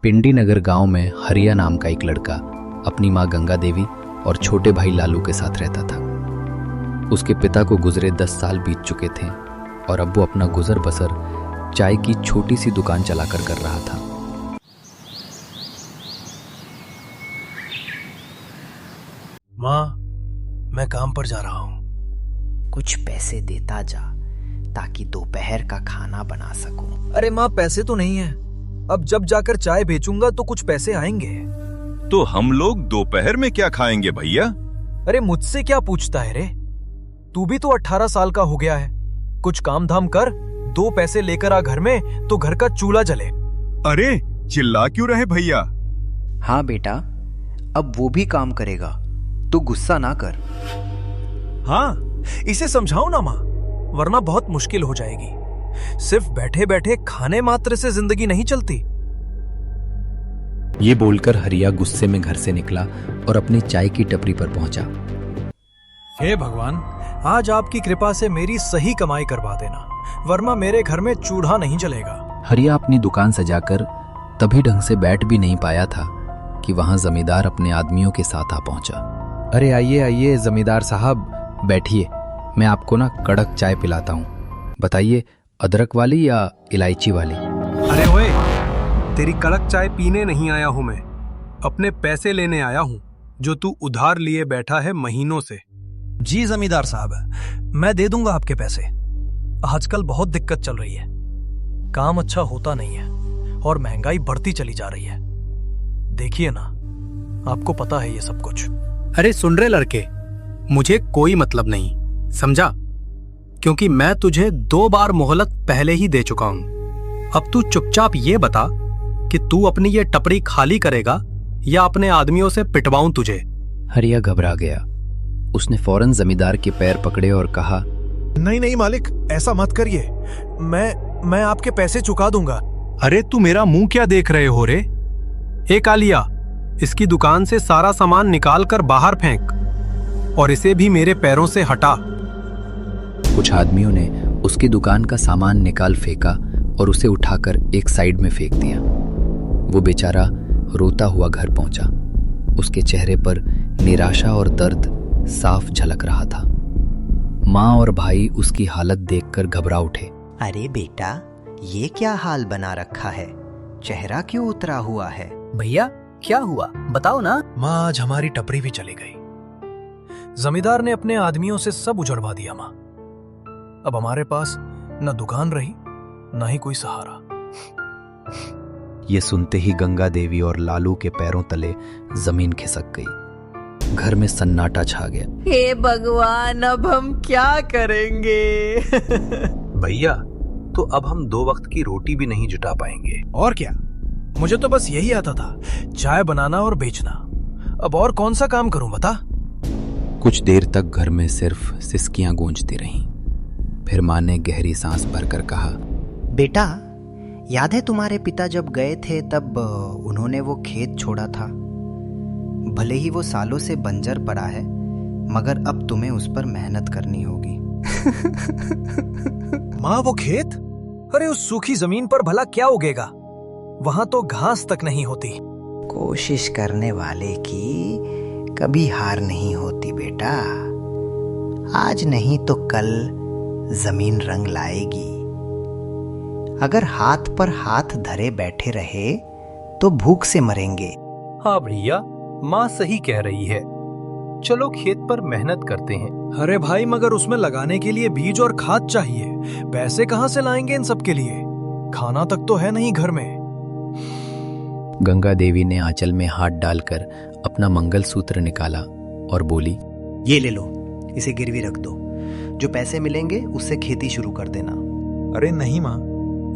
पिंडी नगर गांव में हरिया नाम का एक लड़का अपनी मां गंगा देवी और छोटे भाई लालू के साथ रहता था। उसके पिता को गुजरे 10 साल बीत चुके थे और अब वो अपना गुजर बसर चाय की छोटी सी दुकान चलाकर कर रहा था। माँ, मैं काम पर जा रहा हूँ। कुछ पैसे देता जा ताकि दोपहर का खाना बना सकूं। अरे माँ, पैसे तो नहीं है। अब जब जाकर चाय बेचूंगा तो कुछ पैसे आएंगे। तो हम लोग दोपहर में क्या खाएंगे भैया? अरे मुझसे क्या पूछता है रे? तू भी तो 18 साल का हो गया है। कुछ काम धाम कर, 2 पैसे लेकर आ घर में तो घर का चूल्हा जले। अरे चिल्ला क्यों रहे भैया? हाँ बेटा, अब वो भी काम करेगा, तू गुस्सा ना कर। हाँ, इसे समझाओ ना माँ, वरना बहुत मुश्किल हो जाएगी। सिर्फ बैठे बैठे खाने मात्र से जिंदगी नहीं चलती। ये बोलकर हरिया गुस्से में घर से निकला और अपनी चाय की टपरी पर पहुंचा। हे भगवान, आज आपकी कृपा से मेरी सही कमाई करवा देना, वरना मेरे घर में चूल्हा नहीं जलेगा। हरिया अपनी दुकान सजाकर तभी ढंग से बैठ भी नहीं पाया था कि वहां जमींदार अपने आदमियों के साथ आ पहुंचा। अरे आइए आइए जमींदार साहब, बैठिए, मैं आपको ना कड़क चाय पिलाता हूँ। बताइए, अदरक वाली या इलायची वाली? अरे ओए, तेरी कड़क चाय पीने नहीं आया हूं मैं, अपने पैसे लेने आया हूं जो तू उधार लिए बैठा है महीनों से। जी जमींदार साहब, मैं दे दूंगा आपके पैसे। आजकल बहुत दिक्कत चल रही है, काम अच्छा होता नहीं है और महंगाई बढ़ती चली जा रही है। देखिए ना, आपको पता है ये सब कुछ। अरे सुन रहे लड़के, मुझे कोई मतलब नहीं, समझा? क्योंकि मैं तुझे 2 बार मोहलत पहले ही दे चुका हूं। अब तू चुपचाप ये बता कि तू अपनी ये टपरी खाली करेगा या अपने आदमियों से पिटवाऊं तुझे? हरिया घबरा गया। उसने फौरन जमींदार के पैर पकड़े और कहा, नहीं नहीं मालिक, ऐसा मत करिए, मैं आपके पैसे चुका दूंगा। अरे तू मेरा मुंह क्या देख रहे हो रे? एक आलिया, इसकी दुकान से सारा सामान निकाल कर बाहर फेंक और इसे भी मेरे पैरों से हटा। कुछ आदमियों ने उसकी दुकान का सामान निकाल फेंका और उसे उठाकर एक साइड में फेंक दिया। वो बेचारा रोता हुआ घर पहुंचा। उसके चेहरे पर निराशा और दर्द साफ झलक रहा था। माँ और भाई उसकी हालत देखकर घबरा उठे। अरे बेटा, ये क्या हाल बना रखा है? चेहरा क्यों उतरा हुआ है? भैया क्या हुआ, बताओ ना। माँ, आज हमारी टपरी भी चली गई। जमींदार ने अपने आदमियों से सब उजड़वा दिया माँ। अब हमारे पास न दुकान रही, न ही कोई सहारा। ये सुनते ही गंगा देवी और लालू के पैरों तले जमीन खिसक गई। घर में सन्नाटा छा गया। हे भगवान, अब हम क्या करेंगे? भैया, तो अब हम 2 वक्त की रोटी भी नहीं जुटा पाएंगे। और क्या, मुझे तो बस यही आता था, चाय बनाना और बेचना। अब और कौन सा काम करूं बता? कुछ देर तक घर में सिर्फ सिसकियां गूंजती रहीं। फिर माँ ने गहरी सांस भरकर कहा, बेटा, याद है तुम्हारे पिता जब गए थे तब उन्होंने वो खेत छोड़ा था। भले ही वो सालों से बंजर पड़ा है, मगर अब तुम्हें उस पर मेहनत करनी होगी। माँ, वो खेत? अरे उस सूखी जमीन पर भला क्या उगेगा? वहां तो घास तक नहीं होती। कोशिश करने वाले की कभी हार नहीं होती बेटा। आज नहीं तो कल जमीन रंग लाएगी। अगर हाथ पर हाथ धरे बैठे रहे तो भूख से मरेंगे। हाँ भैया, माँ सही कह रही है। चलो खेत पर मेहनत करते हैं। अरे भाई, मगर उसमें लगाने के लिए बीज और खाद चाहिए। पैसे कहाँ से लाएंगे इन सब के लिए? खाना तक तो है नहीं घर में। गंगा देवी ने आंचल में हाथ डालकर अपना मंगलसूत्र निकाला और बोली, ये ले लो, इसे गिरवी रख दो। जो पैसे मिलेंगे उससे खेती शुरू कर देना। अरे नहीं माँ,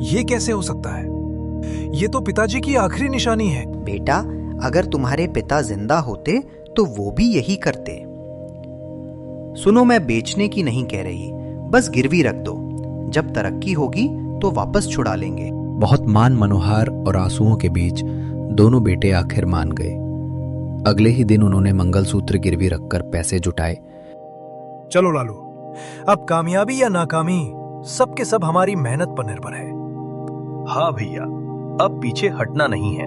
ये कैसे हो सकता है? ये तो पिताजी की आखिरी निशानी है। बेटा, अगर तुम्हारे पिता जिंदा होते तो वो भी यही करते। सुनो, मैं बेचने की नहीं कह रही, बस गिरवी रख दो। जब तरक्की होगी तो वापस छुड़ा लेंगे। बहुत मान मनोहार और आंसुओं के बीच दोनों बेटे आखिर मान गए। अगले ही दिन उन्होंने मंगलसूत्र गिरवी रखकर पैसे जुटाए। चलो लालू, अब कामयाबी या नाकामी सबके सब हमारी मेहनत पर निर्भर है। हाँ भैया, अब पीछे हटना नहीं है।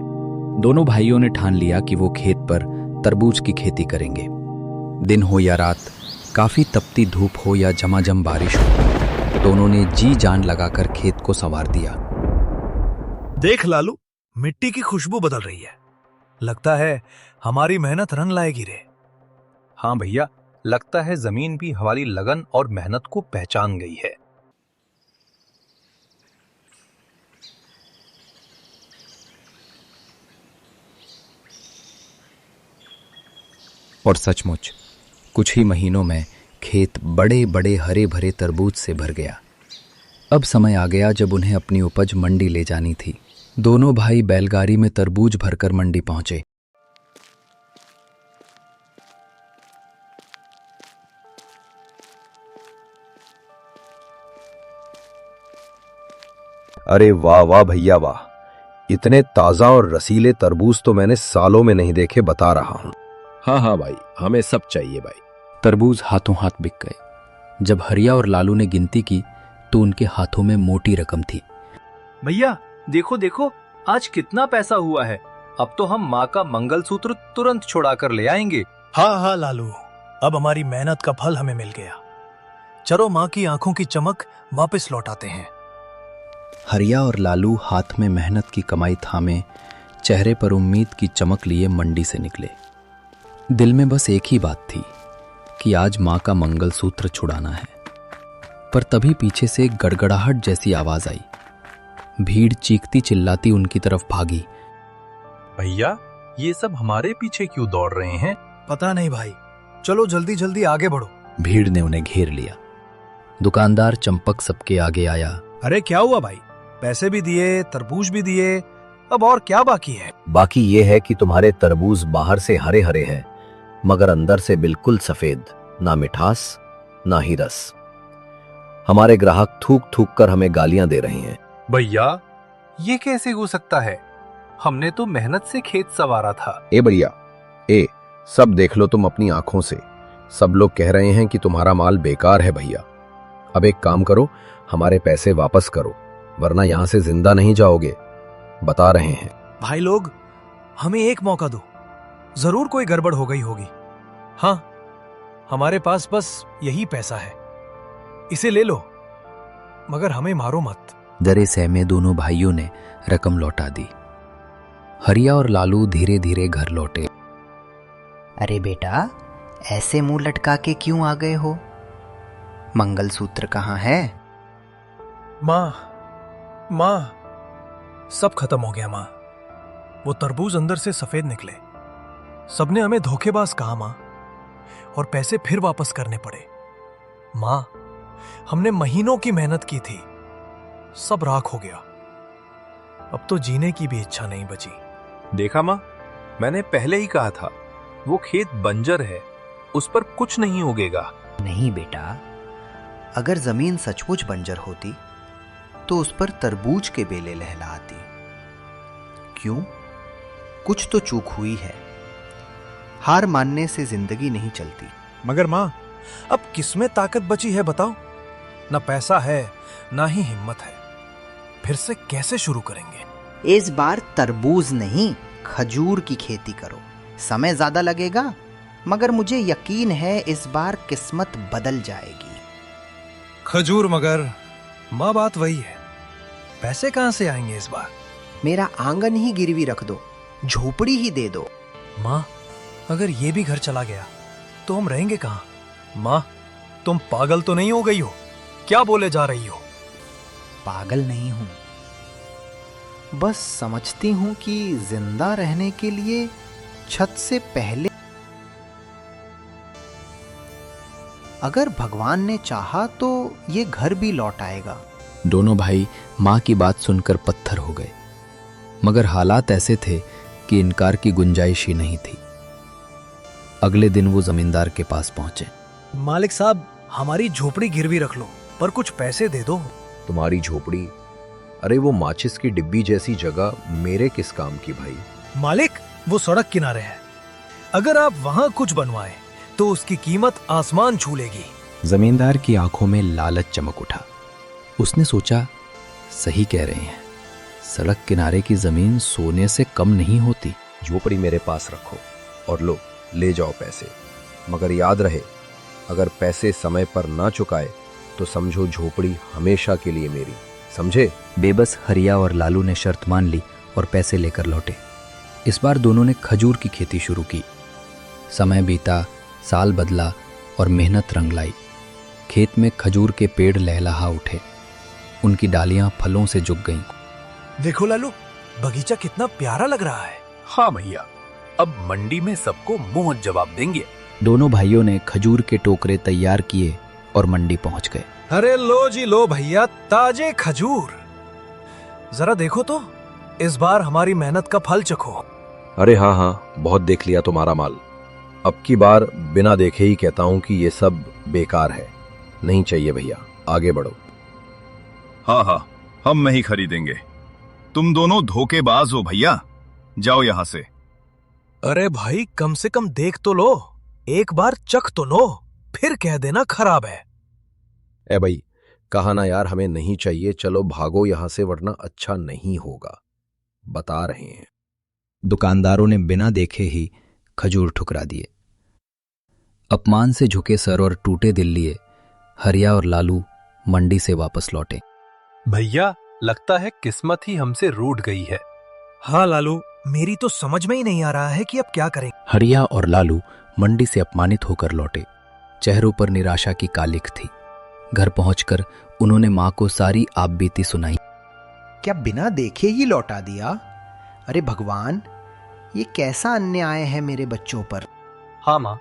दोनों भाइयों ने ठान लिया कि वो खेत पर तरबूज की खेती करेंगे। दिन हो या रात, काफी तपती धूप हो या झमाझम बारिश हो, दोनों ने जी जान लगाकर खेत को संवार दिया। देख लालू, मिट्टी की खुशबू बदल रही है। लगता है हमारी मेहनत रंग लाएगी रे। हाँ भैया, लगता है जमीन भी हमारी लगन और मेहनत को पहचान गई है। और सचमुच कुछ ही महीनों में खेत बड़े बड़े हरे भरे तरबूज से भर गया। अब समय आ गया जब उन्हें अपनी उपज मंडी ले जानी थी। दोनों भाई बैलगाड़ी में तरबूज भरकर मंडी पहुंचे। अरे वाह वाह भैया वाह, इतने ताजा और रसीले तरबूज तो मैंने सालों में नहीं देखे, बता रहा हूं। हाँ हाँ भाई, हमें सब चाहिए भाई। तरबूज हाथों हाथ बिक गए। जब हरिया और लालू ने गिनती की तो उनके हाथों में मोटी रकम थी। भैया देखो देखो, आज कितना पैसा हुआ है। अब तो हम माँ का मंगलसूत्र तुरंत छुड़ा कर ले आएंगे। हाँ हाँ लालू, अब हमारी मेहनत का फल हमें मिल गया। चलो माँ की आंखों की चमक वापस लौटाते हैं। हरिया और लालू हाथ में मेहनत की कमाई थामे, चेहरे पर उम्मीद की चमक लिए मंडी से निकले। दिल में बस एक ही बात थी कि आज माँ का मंगलसूत्र छुड़ाना है। पर तभी पीछे से एक गड़गड़ाहट जैसी आवाज आई। भीड़ चीखती चिल्लाती उनकी तरफ भागी। भैया, ये सब हमारे पीछे क्यों दौड़ रहे हैं? पता नहीं भाई, चलो जल्दी जल्दी आगे बढ़ो। भीड़ ने उन्हें घेर लिया। दुकानदार चंपक सबके आगे आया। अरे क्या हुआ भाई? पैसे भी दिए, तरबूज भी दिए, अब और क्या बाकी है? बाकी ये है कि तुम्हारे तरबूज बाहर से हरे हरे हैं, मगर अंदर से बिल्कुल सफेद, ना मिठास ना ही रस। हमारे ग्राहक थूक थूक कर हमें गालियां दे रहे हैं। भैया, ये कैसे हो सकता है? हमने तो मेहनत से खेत संवारा था। ए भैया, सब देख लो तुम अपनी आंखों से। सब लोग कह रहे हैं कि तुम्हारा माल बेकार है भैया। अब एक काम करो, हमारे पैसे वापस करो, वरना यहां से जिंदा नहीं जाओगे, बता रहे हैं। भाई लोग, हमें एक मौका दो, जरूर कोई गड़बड़ हो गई होगी। हाँ, हमारे पास बस यही पैसा है, इसे ले लो, मगर हमें मारो मत। डरे सहमे दोनों भाइयों ने रकम लौटा दी। हरिया और लालू धीरे धीरे घर लौटे। अरे बेटा, ऐसे मुंह लटका के क्यों आ गए हो? मंगलसूत्र कहाँ है? माँ, सब खत्म हो गया माँ। वो तरबूज अंदर से सफेद निकले। सबने हमें धोखेबाज कहा माँ, और पैसे फिर वापस करने पड़े। माँ, हमने महीनों की मेहनत की थी, सब राख हो गया। अब तो जीने की भी इच्छा नहीं बची। देखा माँ, मैंने पहले ही कहा था, वो खेत बंजर है, उस पर कुछ नहीं उगेगा। नहीं बेटा, अगर जमीन सचमुच बंजर होती तो उस पर तरबूज के बेले लहलाती। क्यों? कुछ तो चूक हुई है। हार मानने से जिंदगी नहीं चलती। मगर माँ, अब किसमें ताकत बची है बताओ? ना पैसा है, ना ही हिम्मत है। फिर से कैसे शुरू करेंगे? इस बार तरबूज नहीं, खजूर की खेती करो। समय ज्यादा लगेगा, मगर मुझे यकीन है इस बार किस्मत बदल जाएगी। खजूर? मगर माँ, बात वही है, पैसे कहां से आएंगे इस बार? मेरा आंगन ही गिरवी रख दो, झोपड़ी ही दे दो। माँ, अगर ये भी घर चला गया तो हम रहेंगे कहाँ? माँ, तुम पागल तो नहीं हो गई हो? क्या बोले जा रही हो? पागल नहीं हूं, बस समझती हूं कि जिंदा रहने के लिए छत से पहले अगर भगवान ने चाहा तो ये घर भी लौट आएगा। दोनों भाई माँ की बात सुनकर पत्थर हो गए, मगर हालात ऐसे थे कि इनकार की गुंजाइश ही नहीं थी। अगले दिन वो जमींदार के पास पहुंचे। मालिक साहब, हमारी झोपड़ी गिरवी रख लो, पर कुछ पैसे दे दो। तुम्हारी झोपड़ी? अरे वो माचिस की डिब्बी जैसी जगह मेरे किस काम की भाई? मालिक, वो सड़क किनारे है, अगर आप वहां कुछ बनवाएं तो उसकी कीमत आसमान छू लेगी। जमींदार की आंखों में लालच चमक उठा। उसने सोचा, सही कह रहे हैं, सड़क किनारे की जमीन सोने से कम नहीं होती। झोपड़ी मेरे पास रखो और लो, ले जाओ पैसे। मगर याद रहे, अगर पैसे समय पर ना चुकाए तो समझो झोपड़ी हमेशा के लिए मेरी, समझे? बेबस हरिया और लालू ने शर्त मान ली और पैसे लेकर लौटे। इस बार दोनों ने खजूर की खेती शुरू की। समय बीता, साल बदला और मेहनत रंग लाई। खेत में खजूर के पेड़ लहलहा उठे, उनकी डालियां फलों से झुक गईं। देखो लालू, बगीचा कितना प्यारा लग रहा है। हाँ भैया, अब मंडी में सबको मुंह जवाब देंगे। दोनों भाइयों ने खजूर के टोकरे तैयार किए और मंडी पहुंच गए। अरे लो जी लो भैया, ताजे खजूर। जरा देखो तो, इस बार हमारी मेहनत का फल चखो। अरे हाँ हाँ, बहुत देख लिया तुम्हारा माल। अब की बार बिना देखे ही कहता हूं कि ये सब बेकार है, नहीं चाहिए भैया, आगे बढ़ो। हाँ हाँ, हम नहीं खरीदेंगे। तुम दोनों धोखेबाज हो भैया, जाओ यहां से। अरे भाई, कम से कम देख तो लो, एक बार चख तो लो, फिर कह देना खराब है। ए भाई, कहा ना यार, हमें नहीं चाहिए, चलो भागो यहां से वरना अच्छा नहीं होगा, बता रहे हैं। दुकानदारों ने बिना देखे ही खजूर ठुकरा दिए। अपमान से झुके सर और टूटे दिल लिए हरिया और लालू मंडी से वापस लौटे। भैया, लगता है किस्मत ही हमसे रूठ गई है। हाँ लालू, मेरी तो समझ में ही नहीं आ रहा है कि अब क्या करें। हरिया और लालू मंडी से अपमानित होकर लौटे। चेहरों पर निराशा की कालिख थी। घर पहुंचकर उन्होंने मां को सारी आपबीती सुनाई। क्या बिना देखे ही लौटा दिया? अरे भगवान, ये कैसा अन्याय है मेरे बच्चों पर। हाँ माँ,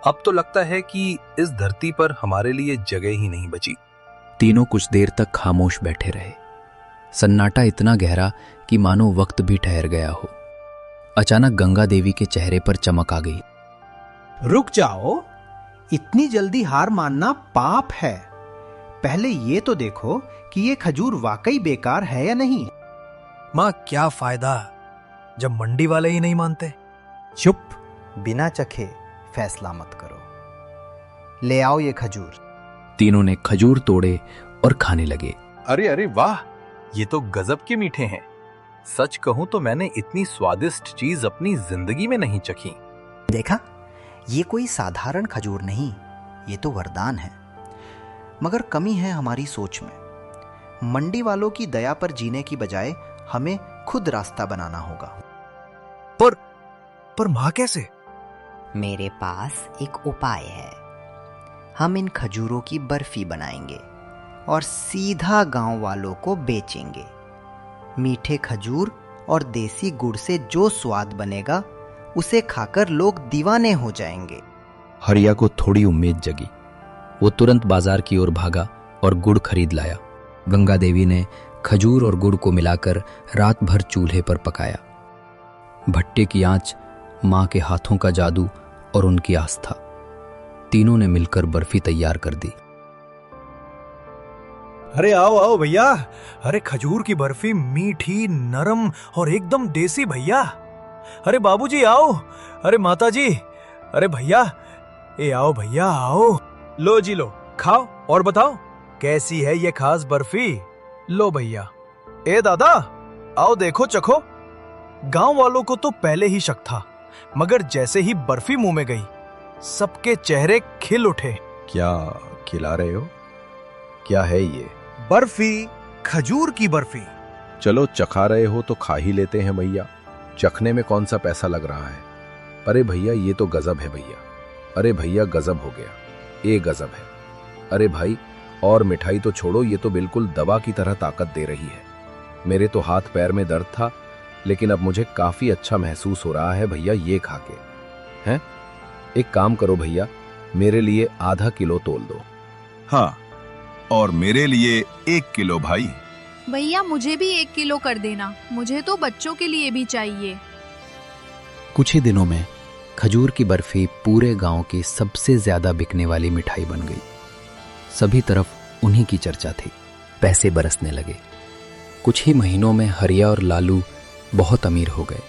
अब तो लगता है कि इस धरती पर हमारे लिए जगह ही नहीं बची। तीनों कुछ देर तक खामोश बैठे रहे। सन्नाटा इतना गहरा कि मानो वक्त भी ठहर गया हो। अचानक गंगा देवी के चेहरे पर चमक आ गई। रुक जाओ, इतनी जल्दी हार मानना पाप है। पहले ये तो देखो कि ये खजूर वाकई बेकार है या नहीं। माँ, क्या फायदा जब मंडी वाले ही नहीं मानते। चुप, बिना चखे फैसला मत करो। ले आओ ये खजूर। तीनों ने खजूर तोड़े और खाने लगे। अरे अरे वाह, ये तो गजब के मीठे हैं। सच कहूं तो मैंने इतनी स्वादिष्ट चीज अपनी जिंदगी में नहीं चखी। देखा, ये कोई साधारण खजूर नहीं, ये तो वरदान है। मगर कमी है हमारी सोच में। मंडी वालों की दया पर जीने की बजाय हमें खुद रास्ता बनाना होगा। पर माँ, कैसे? मेरे पास एक उपाय है। हम इन खजूरों की बर्फी बनाएंगे और सीधा गांव वालों को बेचेंगे। मीठे खजूर और देसी गुड़ से जो स्वाद बनेगा, उसे खाकर लोग दीवाने हो जाएंगे। हरिया को थोड़ी उम्मीद जगी। वो तुरंत बाजार की ओर भागा और गुड़ खरीद लाया। गंगा देवी ने खजूर और गुड़ को मिलाकर रात भर चूल्हे पर पकाया। भट्टे की आंच, मां के हाथों का जादू और उनकी आस्था, तीनों ने मिलकर बर्फी तैयार कर दी। अरे आओ आओ भैया, अरे खजूर की बर्फी मीठी, नरम और एकदम देसी भैया। अरे बाबूजी आओ, अरे माताजी, अरे भैया, ए आओ भैया आओ। लो जी लो, खाओ और बताओ कैसी है ये खास बर्फी। लो भैया। ए दादा, आओ देखो चखो। गांव वालों को तो पहले ही शक था, मगर जैसे ही बर्फी मुंह में गई, सबके चेहरे खिल उठे। क्या खिला रहे हो? क्या है ये? बर्फी, खजूर की बर्फी। चलो चखा रहे हो तो खा ही लेते हैं भैया, चखने में कौन सा पैसा लग रहा है। अरे भैया, ये तो गजब है भैया। अरे भैया, गजब हो गया, ये गजब है। अरे भाई, और मिठाई तो छोड़ो, ये तो बिल्कुल दवा की तरह ताकत दे रही है। मेरे तो हाथ पैर में दर्द था, लेकिन अब मुझे काफी अच्छा महसूस हो रहा है भैया ये खा के। हैं? एक काम करो भैया, मेरे लिए आधा किलो तोल दो। हाँ, और मेरे लिए 1 किलो भाई। भैया, मुझे भी 1 किलो कर देना, मुझे तो बच्चों के लिए भी चाहिए। कुछ ही दिनों में खजूर की बर्फी पूरे गांव की सबसे ज्यादा बिकने वाली मिठाई बन गई। सभी तरफ उन्हीं की चर्चा थी। पैसे बरसने लगे। कुछ ही महीनों में हरिया और लालू बहुत अमीर हो गए।